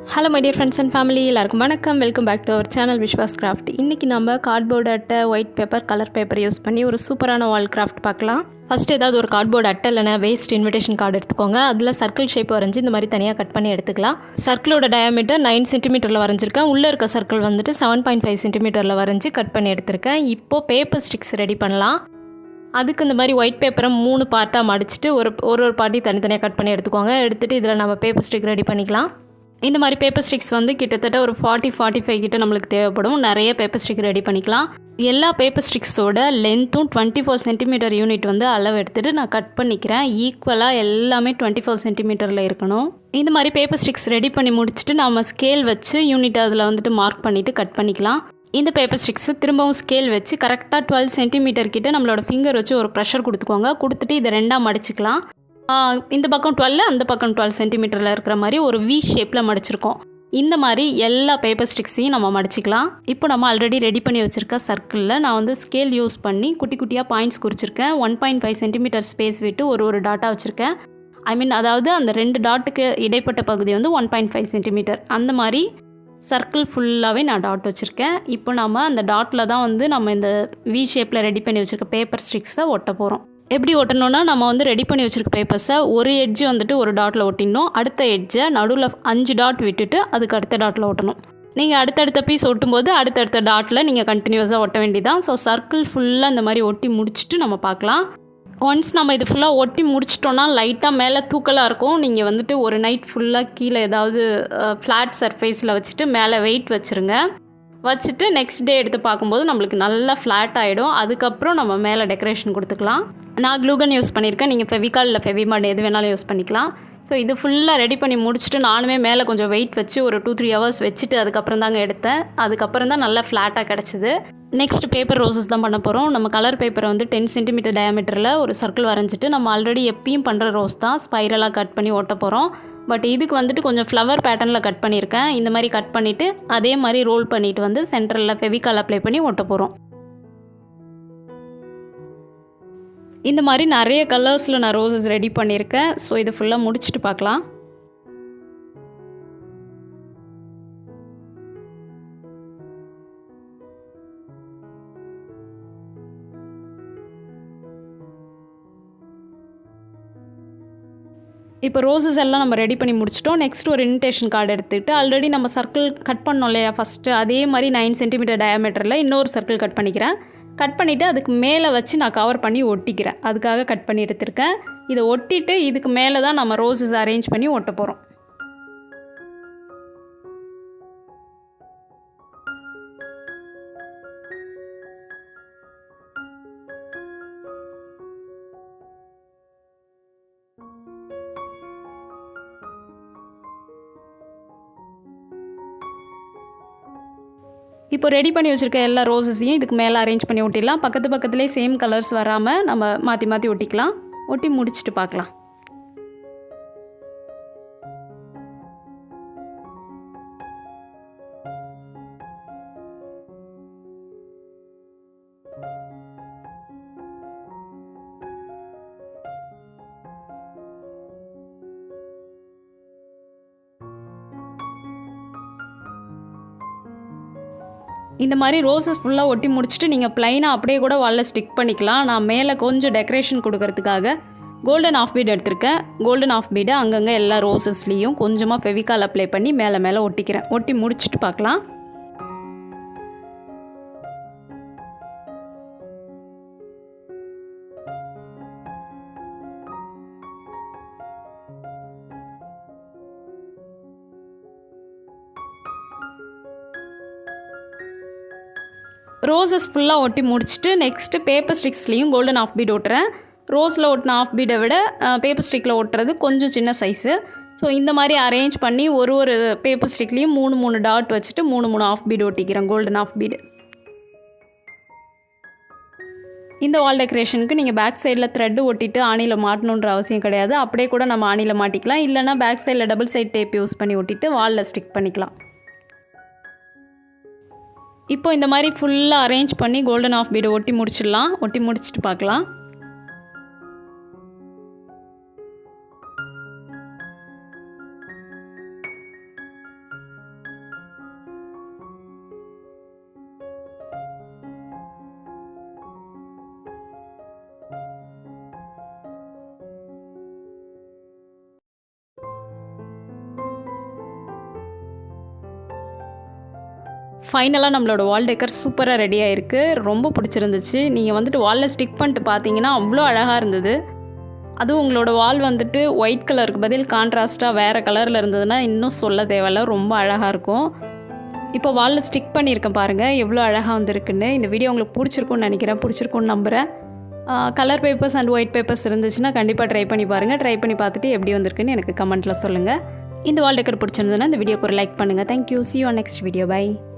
Hello my dear friends and family, எல்லாருக்கும் வணக்கம். Welcome back to our channel Vishwas craft. இன்றைக்கி நம்ம கார்ட்போர்டு அட்டை, white paper, colour paper use பண்ணி ஒரு சூப்பரான வால் கிராஃப்ட் பார்க்கலாம். ஃபஸ்ட்டு ஏதாவது ஒரு கார்ட்போர்டு அட்டை இல்லைனா வேஸ்ட் இன்விடேஷன் கார்டு எடுத்துக்கோங்க. அதில் சர்க்கிள் ஷேப் வரைஞ்சி இந்த மாதிரி தனியாக கட் பண்ணி எடுத்துக்கலாம். சர்க்கிளோட டயாமீட்டர் 9 சென்டிமீட்டரில் வரைஞ்சிருக்கேன். உள்ளே இருக்க சர்க்கிள் வந்துட்டு 7.5 சென்டிமீட்டரில் வரைஞ்சி கட் பண்ணி எடுத்திருக்கேன். இப்போது பேப்பர் ஸ்டிக்ஸ் ரெடி பண்ணலாம். அதுக்கு இந்த மாதிரி ஒயிட் பேப்பரை 3 பார்ட்டாக மடிச்சுட்டு ஒரு பார்ட்டி தனித்தனியாக கட் பண்ணி எடுத்துக்கோங்க. எடுத்துகிட்டு இதில் நம்ம பேப்பர் ஸ்டிக் ரெடி பண்ணிக்கலாம். இந்த மாதிரி பேப்பர் ஸ்டிக்ஸ் வந்து கிட்டத்தட்ட ஒரு 40-45 கிட்ட நம்மளுக்கு தேவைப்படும். நிறைய பேப்பர் ஸ்டிக் ரெடி பண்ணிக்கலாம். எல்லா பேப்பர் ஸ்டிக்ஸோட லென்த்தும் 24 சென்டிமீட்டர் யூனிட் வந்து அளவு எடுத்துகிட்டு நான் கட் பண்ணிக்கிறேன். ஈக்குவலாக எல்லாமே 24 சென்டிமீட்டரில் இருக்கணும். இந்த மாதிரி பேப்பர் ஸ்டிக்ஸ் ரெடி பண்ணி முடிச்சுட்டு நம்ம ஸ்கேல் வச்சு யூனிட் அதில் வந்துட்டு மார்க் பண்ணிவிட்டு கட் பண்ணிக்கலாம். இந்த பேப்பர் ஸ்டிக்ஸு திரும்பவும் ஸ்கேல் வச்சு கரெக்டாக 12 சென்டிமீட்டர் கிட்ட நம்மளோட ஃபிங்கர் வச்சு ஒரு ப்ரெஷர் கொடுத்துக்கோங்க. கொடுத்துட்டு இதை ரெண்டாக மடிச்சுக்கலாம். இந்த பக்கம் 12, அந்த பக்கம் 12 சென்டிமீட்டரில் இருக்கிற மாதிரி ஒரு வி ஷேப்பில் மடிச்சிருக்கோம். இந்த மாதிரி எல்லா பேப்பர் ஸ்டிக்ஸையும் நம்ம மடிச்சிக்கலாம். இப்போ நம்ம ஆல்ரெடி ரெடி பண்ணி வச்சுருக்க சர்க்கிளில் நான் வந்து ஸ்கேல் யூஸ் பண்ணி குட்டி குட்டியாக பாயிண்ட்ஸ் குறிச்சிருக்கேன். 1.5 சென்டிமீட்டர் ஸ்பேஸ் விட்டு ஒரு டாட்டாக வச்சுருக்கேன். அதாவது அந்த 2 டாட்டுக்கு இடைப்பட்ட பகுதி வந்து 1.5 சென்டிமீட்டர். அந்த மாதிரி சர்க்கிள் ஃபுல்லாகவே நான் டாட் வச்சுருக்கேன். இப்போ நம்ம அந்த டாட்டில் தான் வந்து நம்ம இந்த வி ஷேப்பில் ரெடி பண்ணி வச்சுருக்க பேப்பர் ஸ்டிக்ஸை ஒட்ட போகிறோம். எப்படி ஒட்டணும்னா, நம்ம வந்து ரெடி பண்ணி வச்சுருக்க பேப்பர்ஸை ஒரு எட்ஜு வந்துட்டு ஒரு டாட்டில் ஒட்டிடணும். அடுத்த எட்ஜை நடுவில் 5 டாட் விட்டுட்டு அதுக்கு அடுத்த டாட்டில் ஒட்டணும். நீங்கள் அடுத்தடுத்த பீஸ் ஒட்டும்போது அடுத்தடுத்த டாட்டில் நீங்கள் கண்டினியூஸாக ஒட்ட வேண்டியதான். ஸோ சர்க்கிள் ஃபுல்லாக இந்த மாதிரி ஒட்டி முடிச்சுட்டு நம்ம பார்க்கலாம். ஒன்ஸ் நம்ம இது ஃபுல்லாக ஒட்டி முடிச்சிட்டோன்னா லைட்டாக மேலே தூக்கலாக இருக்கும். நீங்கள் வந்துட்டு ஒரு நைட் ஃபுல்லாக கீழே ஏதாவது ஃப்ளாட் சர்ஃபேஸில் வச்சுட்டு மேலே வெயிட் வச்சுருங்க. வச்சுட்டு நெக்ஸ்ட் டே எடுத்து பார்க்கும்போது நம்மளுக்கு நல்லா ஃப்ளாட் ஆகிடும். அதுக்கப்புறம் நம்ம மேலே டெக்கரேஷன் கொடுத்துக்கலாம். நான் க்ளூகன் யூஸ் பண்ணியிருக்கேன். நீங்கள் ஃபெவிகால் இல்லை ஃபெவிமாட் எது வேணாலும் யூஸ் பண்ணிக்கலாம். ஸோ இது ஃபுல்லாக ரெடி பண்ணி முடிச்சுட்டு நானுமே மேலே கொஞ்சம் வெயிட் வச்சு ஒரு 2-3 ஹவர்ஸ் வச்சுட்டு அதுக்கப்புறம் தாங்க எடுத்தேன். அதுக்கப்புறம் தான் நல்லா ஃப்ளாட்டாக கிடச்சிது. நெக்ஸ்ட் பேப்பர் ரோசஸ் தான் பண்ண போகிறோம். நம்ம கலர் பேப்பரை வந்து 10 சென்டிமீட்டர் டயாமீட்டரில் ஒரு சர்க்கிள் வரைஞ்சிட்டு நம்ம ஆல்ரெடி எப்பயும் பண்ணுற ரோஸ் தான் ஸ்பைரலாக கட் பண்ணி ஓட்ட போகிறோம். பட் இதுக்கு வந்துட்டு கொஞ்சம் ஃப்ளவர் பேட்டர்னில் கட் பண்ணியிருக்கேன். இந்த மாதிரி கட் பண்ணிவிட்டு அதே மாதிரி ரோல் பண்ணிவிட்டு வந்து சென்டரில் ஃபெவிகால் அப்ளை பண்ணி ஓட்ட போகிறோம். இந்த மாதிரி நிறைய கலர்ஸில் நான் ரோசஸ் ரெடி பண்ணியிருக்கேன். ஸோ இதை ஃபுல்லாக முடிச்சுட்டு பார்க்கலாம். இப்போ ரோசஸ் எல்லாம் நம்ம ரெடி பண்ணி முடிச்சிட்டோம். நெக்ஸ்ட் ஒரு இன்விடேஷன் கார்டு எடுத்துக்கிட்டு ஆல்ரெடி நம்ம சர்க்கிள் கட் பண்ணோம் இல்லையா, ஃபஸ்ட்டு அதே மாதிரி 9 சென்டிமீட்டர் டயாமீட்டரில் இன்னொரு சர்க்கிள் கட் பண்ணிக்கிறேன். கட் பண்ணிவிட்டு அதுக்கு மேலே வச்சு நான் கவர் பண்ணி ஒட்டிக்கிறேன். அதுக்காக கட் பண்ணி எடுத்திருக்கேன். இதை ஒட்டிட்டு இதுக்கு மேலே தான் நம்ம ரோசஸ் அரேஞ்ச் பண்ணி ஒட்ட போகிறோம். இப்போ ரெடி பண்ணி வச்சுருக்க எல்லா ரோசஸையும் இதுக்கு மேலே அரேஞ்ச் பண்ணி ஒட்டிடலாம். பக்கத்துலேயே சேம் கலர்ஸ் வராமல் நம்ம மாற்றி ஒட்டிக்கலாம். ஒட்டி முடிச்சுட்டு பார்க்கலாம். இந்த மாதிரி ரோசஸ் ஃபுல்லாக ஒட்டி முடிச்சுட்டு நீங்கள் ப்ளைனாக அப்படியே கூட வாலில் ஸ்டிக் பண்ணிக்கலாம். நான் மேலே கொஞ்சம் டெக்கரேஷன் கொடுக்கறதுக்காக கோல்டன் ஆஃப் பீட் எடுத்திருக்கேன். கோல்டன் ஆஃப் பீடை அங்கங்கே எல்லா ரோசஸ்லேயும் கொஞ்சமாக ஃபெவிகால் அப்ளை பண்ணி மேலே ஒட்டிக்கிறேன். ஒட்டி முடிச்சுட்டு பார்க்கலாம். ரோசஸ் ஃபுல்லாக ஒட்டி முடிச்சுட்டு நெக்ஸ்ட்டு பேப்பர் ஸ்டிக்ஸ்லேயும் கோல்டன் ஆஃப் பீட் ஒட்டுறேன். ரோஸில் ஒட்டின ஆஃப் பீடை விட பேப்பர் ஸ்டிக்கில் ஒட்டுறது கொஞ்சம் சின்ன சைஸு. ஸோ இந்த மாதிரி அரேஞ்ச் பண்ணி ஒரு பேப்பர் ஸ்டிக்லேயும் 3 டாட் வச்சுட்டு 3 ஆஃப் பீட் ஒட்டிக்கிறேன், கோல்டன் ஆஃப் பீடு. இந்த வால் டெக்கரேஷனுக்கு நீங்கள் பேக் சைடில் த்ரெட்டு ஒட்டிட்டு ஆணியில் மாட்டணுன்ற அவசியம் கிடையாது. அப்படியே கூட நம்ம ஆணியில் மாட்டிக்கலாம். இல்லைனா பேக் சைடில் டபுள் சைட் டேப் யூஸ் பண்ணி ஒட்டிட்டு வாலில் ஸ்டிக் பண்ணிக்கலாம். இப்போ இந்த மாதிரி ஃபுல்லாக அரேஞ்ச் பண்ணி கோல்டன் ஆஃப் பீடை ஒட்டி முடிச்சிடலாம். ஒட்டி முடிச்சுட்டு பார்க்கலாம். ஃபைனலாக நம்மளோட வால் டெக்கர் சூப்பராக ரெடி ஆகிருக்கு. ரொம்ப பிடிச்சிருந்துச்சு. நீங்கள் வந்துட்டு வாலில் ஸ்டிக் பண்ணிட்டு பார்த்தீங்கன்னா அவ்வளோ அழகாக இருந்தது. அதுவும் உங்களோட வால் வந்துட்டு ஒயிட் கலருக்கு பதில் கான்ட்ராஸ்ட்டாக வேறு கலரில் இருந்ததுன்னா இன்னும் சொல்ல தேவையில்ல, ரொம்ப அழகாக இருக்கும். இப்போ வாலில் ஸ்டிக் பண்ணியிருக்கேன் பாருங்கள் எவ்வளோ அழகாக வந்திருக்குன்னு. இந்த வீடியோ உங்களுக்கு பிடிச்சிருக்குன்னு நினைக்கிறேன், பிடிச்சிருக்குன்னு நம்புகிறேன். Colour papers and white papers இருந்துச்சுன்னா கண்டிப்பாக ட்ரை பண்ணி பாருங்கள். ட்ரை பண்ணி பார்த்துட்டு எப்படி வந்திருக்குன்னு எனக்கு கமெண்ட்டில் சொல்லுங்கள். இந்த வால் டெக்கர் பிடிச்சிருந்ததுன்னா இந்த வீடியோக்கு ஒரு லைக் பண்ணுங்கள். Thank you. See you on next video. Bye.